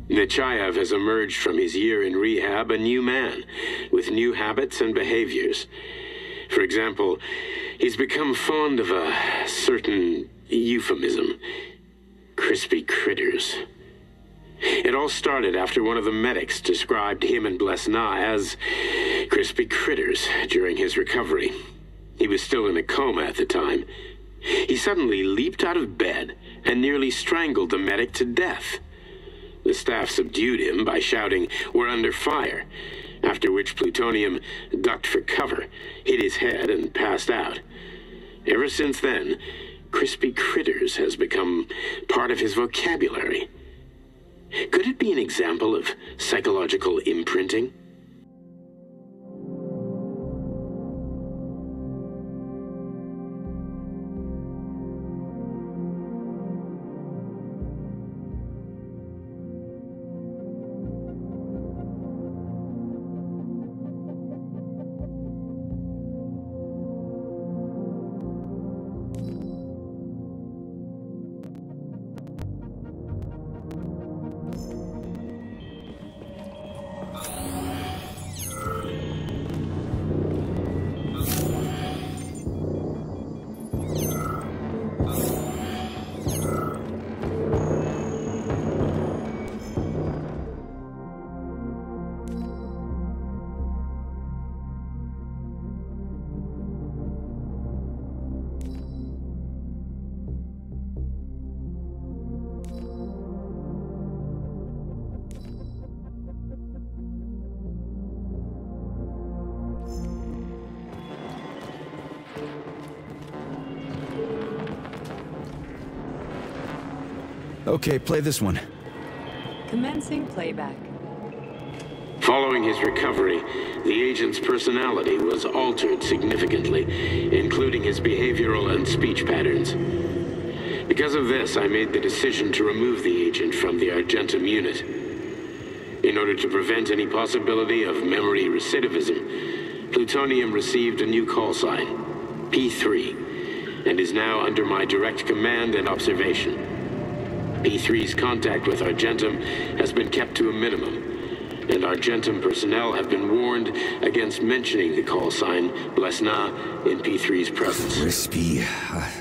Nechayev has emerged from his year in rehab a new man, with new habits and behaviors. For example, he's become fond of a certain euphemism. Crispy critters. It all started after one of the medics described him and Blesna as crispy critters during his recovery. He was still in a coma at the time. He suddenly leaped out of bed and nearly strangled the medic to death. The staff subdued him by shouting, "We're under fire," after which Plutonium ducked for cover, hit his head, and passed out. Ever since then, crispy critters has become part of his vocabulary. Could it be an example of psychological imprinting? Okay, play this one. Commencing playback. Following his recovery, the agent's personality was altered significantly, including his behavioral and speech patterns. Because of this, I made the decision to remove the agent from the Argentum unit. In order to prevent any possibility of memory recidivism, Plutonium received a new call sign, P3, and is now under my direct command and observation. P3's contact with Argentum has been kept to a minimum, and Argentum personnel have been warned against mentioning the call sign Blesna in P3's presence. Crispy.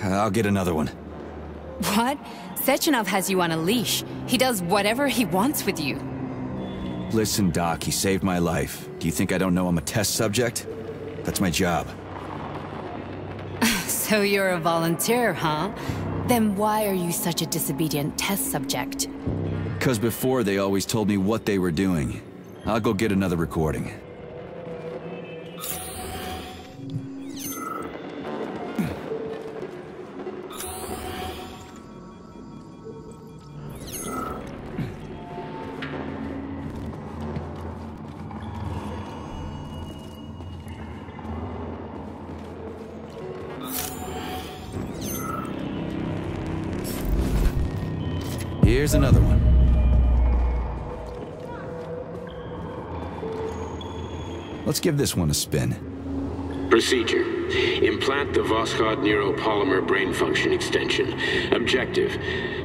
I'll get another one. What? Sechenov has you on a leash. He does whatever he wants with you. Listen, Doc, he saved my life. Do you think I don't know I'm a test subject? That's my job. So you're a volunteer, huh? Then why are you such a disobedient test subject? Because before they always told me what they were doing. I'll go get another recording. Here's another one. Let's give this one a spin. Procedure. Implant the Voskhod neuropolymer brain function extension. Objective.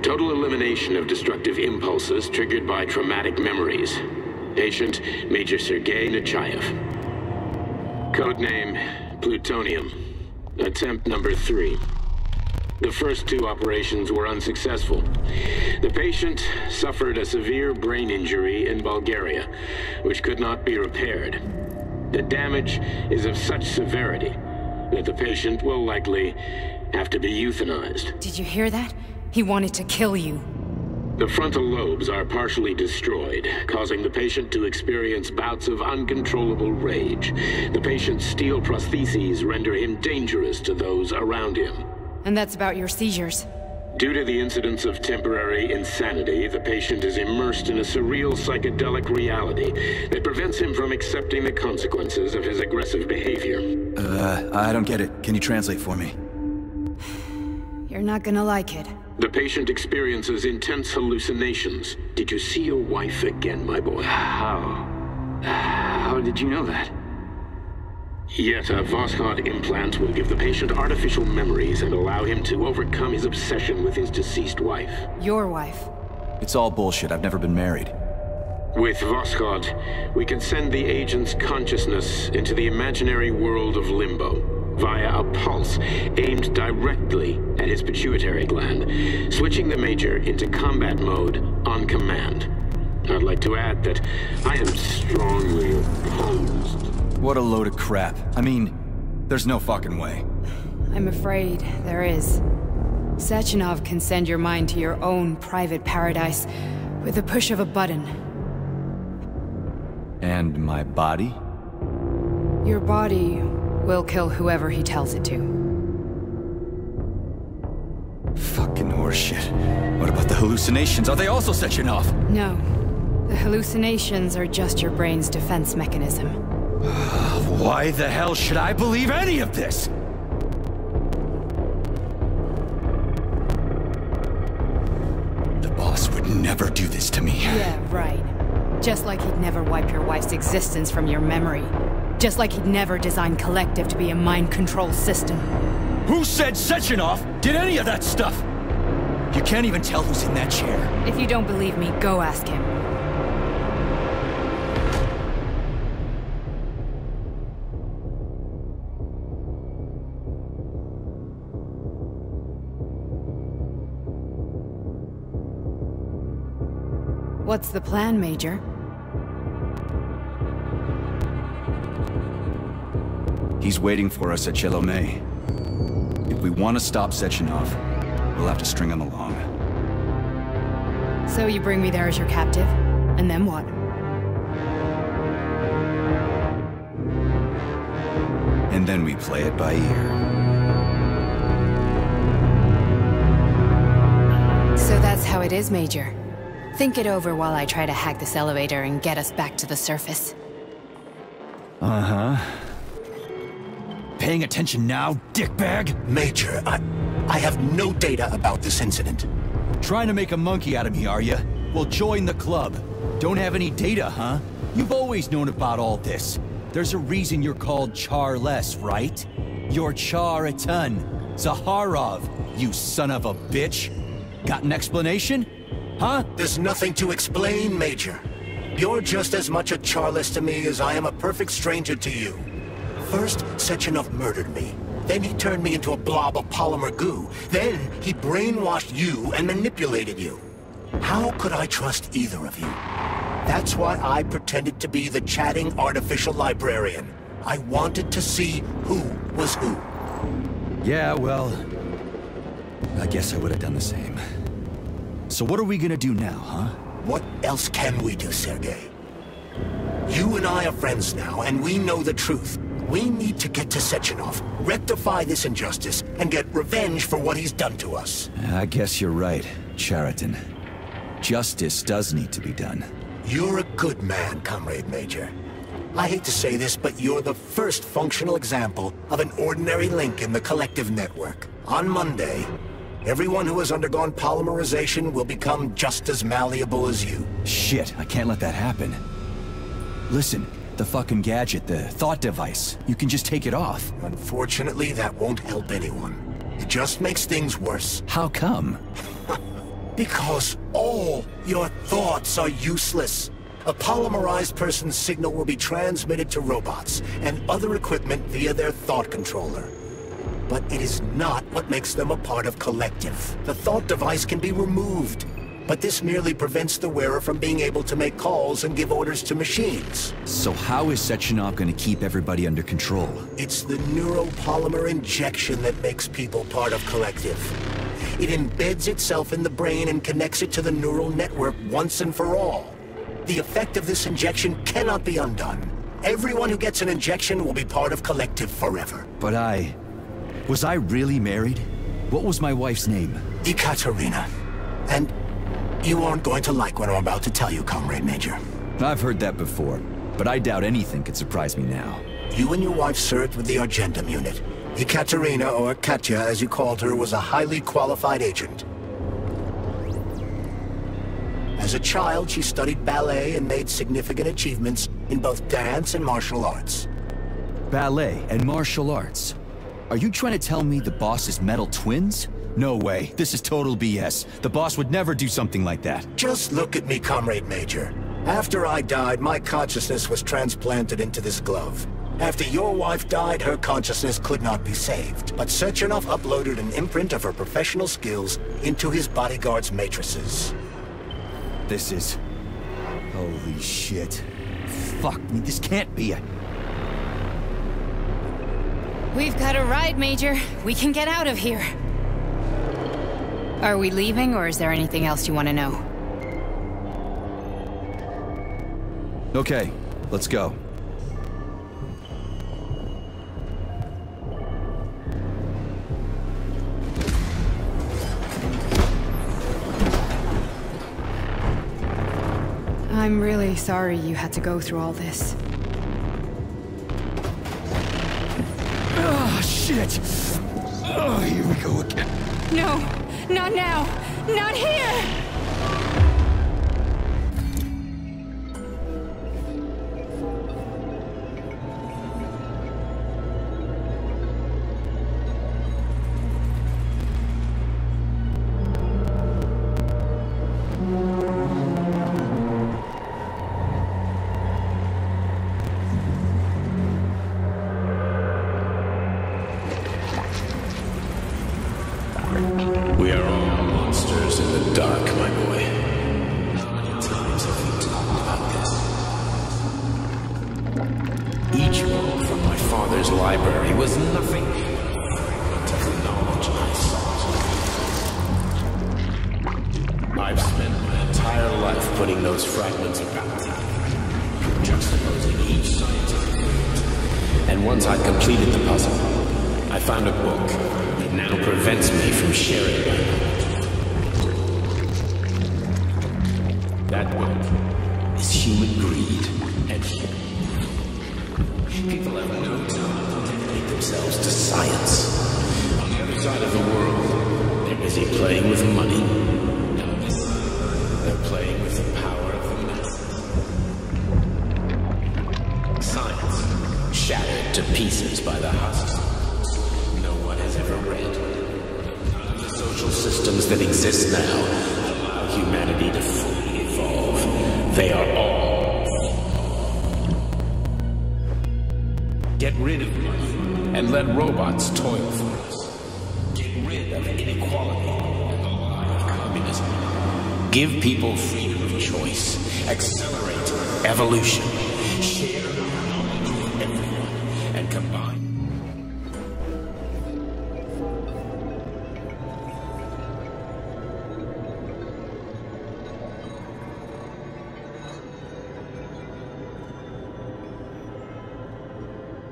Total elimination of destructive impulses triggered by traumatic memories. Patient, Major Sergei Nechayev. Codename, Plutonium. Attempt number 3. The first 2 operations were unsuccessful. The patient suffered a severe brain injury in Bulgaria, which could not be repaired. The damage is of such severity that the patient will likely have to be euthanized. Did you hear that? He wanted to kill you. The frontal lobes are partially destroyed, causing the patient to experience bouts of uncontrollable rage. The patient's steel prostheses render him dangerous to those around him. And that's about your seizures. Due to the incidence of temporary insanity, the patient is immersed in a surreal psychedelic reality that prevents him from accepting the consequences of his aggressive behavior. I don't get it. Can you translate for me? You're not gonna like it. The patient experiences intense hallucinations. Did you see your wife again, my boy? How did you know that? Yet a Voskhod implant will give the patient artificial memories and allow him to overcome his obsession with his deceased wife. Your wife. It's all bullshit. I've never been married. With Voskhod, we can send the agent's consciousness into the imaginary world of Limbo via a pulse aimed directly at his pituitary gland, switching the Major into combat mode on command. I'd like to add that I am strongly opposed. What a load of crap. I mean, there's no fucking way. I'm afraid there is. Sechenov can send your mind to your own private paradise with the push of a button. And my body? Your body will kill whoever he tells it to. Fucking horseshit. What about the hallucinations? Are they also Sechenov? No. The hallucinations are just your brain's defense mechanism. Why the hell should I believe any of this? The boss would never do this to me. Yeah, right. Just like he'd never wipe your wife's existence from your memory. Just like he'd never design Collective to be a mind control system. Who said Sechenov did any of that stuff? You can't even tell who's in that chair. If you don't believe me, go ask him. What's the plan, Major? He's waiting for us at Chelomey. If we want to stop Sechenov, we'll have to string him along. So you bring me there as your captive, and then what? And then we play it by ear. So that's how it is, Major. Think it over while I try to hack this elevator and get us back to the surface. Uh-huh. Paying attention now, dickbag? Major, I have no data about this incident. Trying to make a monkey out of me, are you? Well, join the club. Don't have any data, huh? You've always known about all this. There's a reason you're called Charless, right? You're Char-a-ton. Zaharov, you son of a bitch. Got an explanation? Huh? There's nothing to explain, Major. You're just as much a Charless to me as I am a perfect stranger to you. First, Sechenov murdered me. Then he turned me into a blob of polymer goo. Then he brainwashed you and manipulated you. How could I trust either of you? That's why I pretended to be the chatting artificial librarian. I wanted to see who was who. Yeah, well, I guess I would have done the same. So what are we gonna do now, huh? What else can we do, Sergei? You and I are friends now, and we know the truth. We need to get to Sechenov, rectify this injustice, and get revenge for what he's done to us. I guess you're right, Chariton. Justice does need to be done. You're a good man, Comrade Major. I hate to say this, but you're the first functional example of an ordinary link in the Collective network. On Monday, everyone who has undergone polymerization will become just as malleable as you. Shit, I can't let that happen. Listen, the fucking gadget, the thought device, you can just take it off. Unfortunately, that won't help anyone. It just makes things worse. How come? Because all your thoughts are useless. A polymerized person's signal will be transmitted to robots and other equipment via their thought controller. But it is not what makes them a part of Collective. The thought device can be removed, but this merely prevents the wearer from being able to make calls and give orders to machines. So how is Sechenov gonna keep everybody under control? It's the neuropolymer injection that makes people part of Collective. It embeds itself in the brain and connects it to the neural network once and for all. The effect of this injection cannot be undone. Everyone who gets an injection will be part of Collective forever. But was I really married? What was my wife's name? Ekaterina. And you aren't going to like what I'm about to tell you, Comrade Major. I've heard that before, but I doubt anything could surprise me now. You and your wife served with the Argentum unit. Ekaterina, or Katya as you called her, was a highly qualified agent. As a child, she studied ballet and made significant achievements in both dance and martial arts. Ballet and martial arts? Are you trying to tell me the boss is metal twins? No way. This is total BS. The boss would never do something like that. Just look at me, Comrade Major. After I died, my consciousness was transplanted into this glove. After your wife died, her consciousness could not be saved. But Sechenov uploaded an imprint of her professional skills into his bodyguard's matrices. This is... Holy shit. Fuck me, this can't be a... We've got a ride, Major. We can get out of here. Are we leaving, or is there anything else you want to know? Okay, let's go. I'm really sorry you had to go through all this. Oh, shit! Oh, here we go again. No, not now! Not here! We are all monsters in the dark, my boy. How many times have we talked about this? Each book from my father's library was nothing but of the knowledge I sought. I've spent my entire life putting those fragments about, juxtaposing each scientific fact. And once I'd completed the puzzle, I found a book that now prevents me from sharing my knowledge. That book is human greed and fear. People have no time to dedicate themselves to science. On the other side of the world, they're busy playing with money. And on this side, they're playing with the power of the masses. Science, shattered to pieces by the husks no one has ever read. None of the social systems that exist now allow humanity to fully evolve. They are all get rid of money and let robots toil for us. Get rid of inequality and the lie of communism. Give people freedom of choice. Accelerate evolution. Share knowledge with everyone and combine.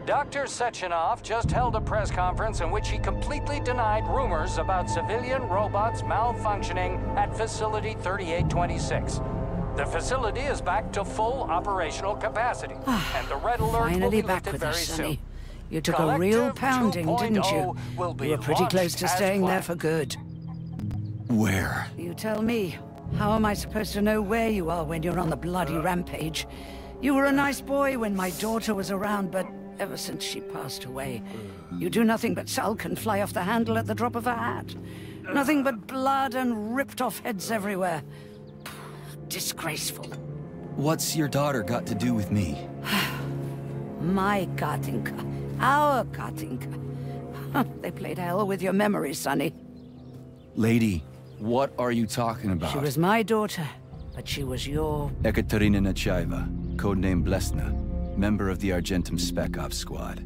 Dr. Sechenov just held a press conference in which he completely denied rumors about civilian robots malfunctioning at Facility 3826. The facility is back to full operational capacity, and the red alert will be back lifted with very us, soon. Sonny. You took a real pounding, didn't you? Will be You were pretty close to launched staying as there planned. for good. Where? You tell me. How am I supposed to know where you are when you're on the bloody rampage? You were a nice boy when my daughter was around, but ever since she passed away, you do nothing but sulk and fly off the handle at the drop of a hat. Nothing but blood and ripped off heads everywhere. Disgraceful. What's your daughter got to do with me? My Katinka. Our Katinka. They played hell with your memory, Sonny. Lady, what are you talking about? She was my daughter, but she was your... Ekaterina Nechaeva, codename Blesna, member of the Argentum Spec Ops squad.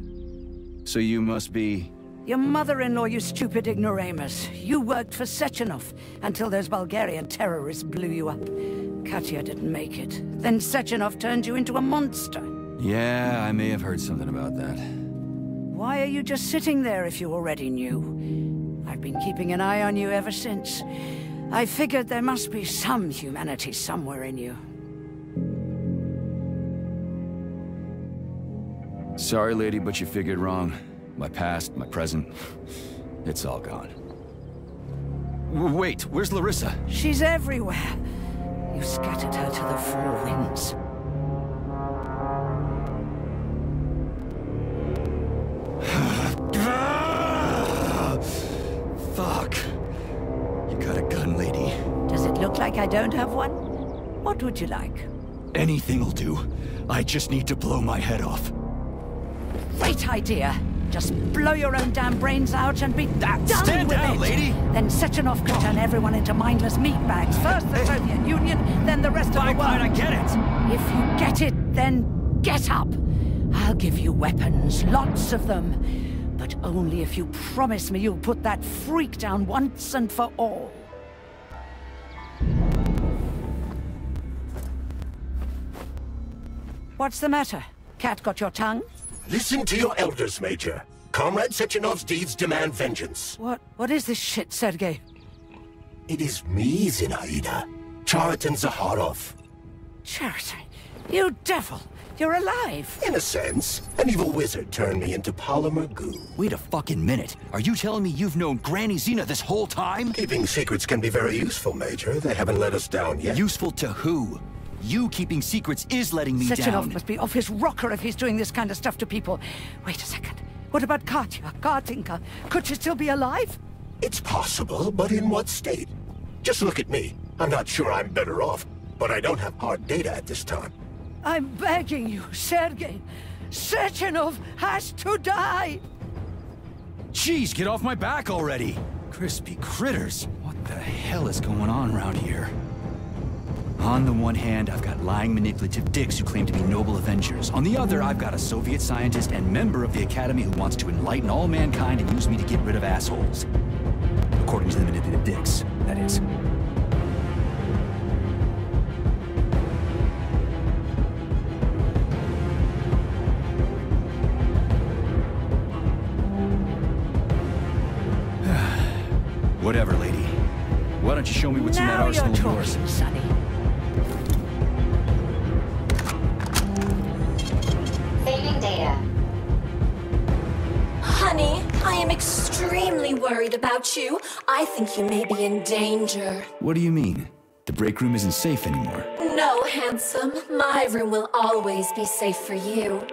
So you must be... Your mother-in-law, you stupid ignoramus. You worked for Sechenov until those Bulgarian terrorists blew you up. Katya didn't make it. Then Sechenov turned you into a monster. Yeah, I may have heard something about that. Why are you just sitting there if you already knew? I've been keeping an eye on you ever since. I figured there must be some humanity somewhere in you. Sorry, lady, but you figured wrong. My past, my present, it's all gone. Wait, where's Larissa? She's everywhere. You scattered her to the four winds. Fuck. You got a gun, lady. Does it look like I don't have one? What would you like? Anything'll do. I just need to blow my head off. Great idea. Just blow your own damn brains out and be done Stand with down, it. lady! Then Sechenov could turn everyone into mindless meatbags. First the Soviet Union, then the rest of the world. I get it! If you get it, then get up. I'll give you weapons, lots of them. But only if you promise me you'll put that freak down once and for all. What's the matter? Cat got your tongue? Listen to your elders, Major. Comrade Sechenov's deeds demand vengeance. What is this shit, Sergei? It is me, Zinaida. Chariton Zakharov. Chariton? You devil! You're alive! In a sense. An evil wizard turned me into polymer goo. Wait a fucking minute. Are you telling me you've known Granny Zena this whole time? Keeping secrets can be very useful, Major. They haven't let us down yet. Useful to who? You keeping secrets is letting me Sechenov down. must be off his rocker if he's doing this kind of stuff to people. Wait a second. What about Katya, Kartinka? Could she still be alive? It's possible, but in what state? Just look at me. I'm not sure I'm better off, but I don't have hard data at this time. I'm begging you, Sergei. Sechenov has to die! Jeez, get off my back already! Crispy critters. What the hell is going on around here? On the one hand, I've got lying, manipulative dicks who claim to be noble avengers. On the other, I've got a Soviet scientist and member of the Academy who wants to enlighten all mankind and use me to get rid of assholes. According to the manipulative dicks, that is. Whatever, lady. Why don't you show me what's in that arsenal of yours? Sonny. Saving data. Honey, I am extremely worried about you. I think you may be in danger. What do you mean? The break room isn't safe anymore. No, handsome. My room will always be safe for you.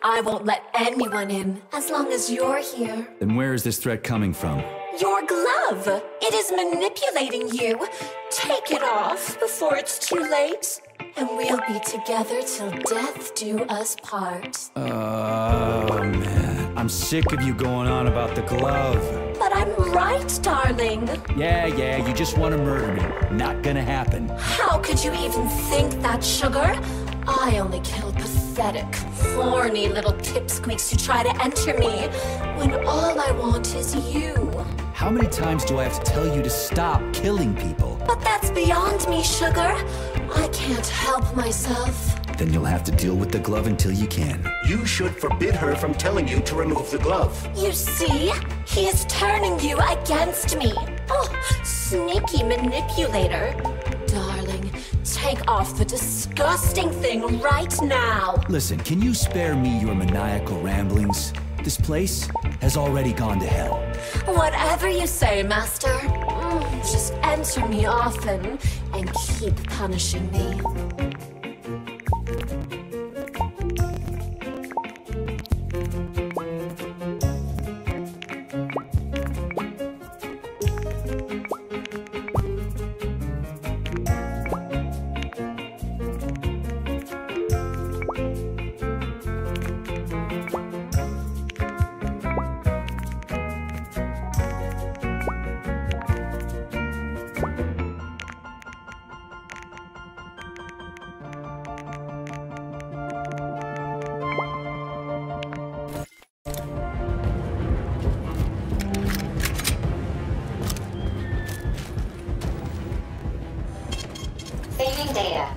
I won't let anyone in as long as you're here. Then where is this threat coming from? Your glove! It is manipulating you. Take it off before it's too late, and we'll be together till death do us part. Oh, man. I'm sick of you going on about the glove. But I'm right, darling. Yeah, you just want to murder me. Not gonna happen. How could you even think that, sugar? I only kill pathetic, horny little pipsqueaks who try to enter me, when all I want is you. How many times do I have to tell you to stop killing people? But that's beyond me, sugar. I can't help myself. Then you'll have to deal with the glove until you can. You should forbid her from telling you to remove the glove. You see? He is turning you against me. Oh, sneaky manipulator. Darling, take off the disgusting thing right now. Listen, can you spare me your maniacal ramblings? This place has already gone to hell. Whatever you say, Master. Just enter me often and keep punishing me. Saving data.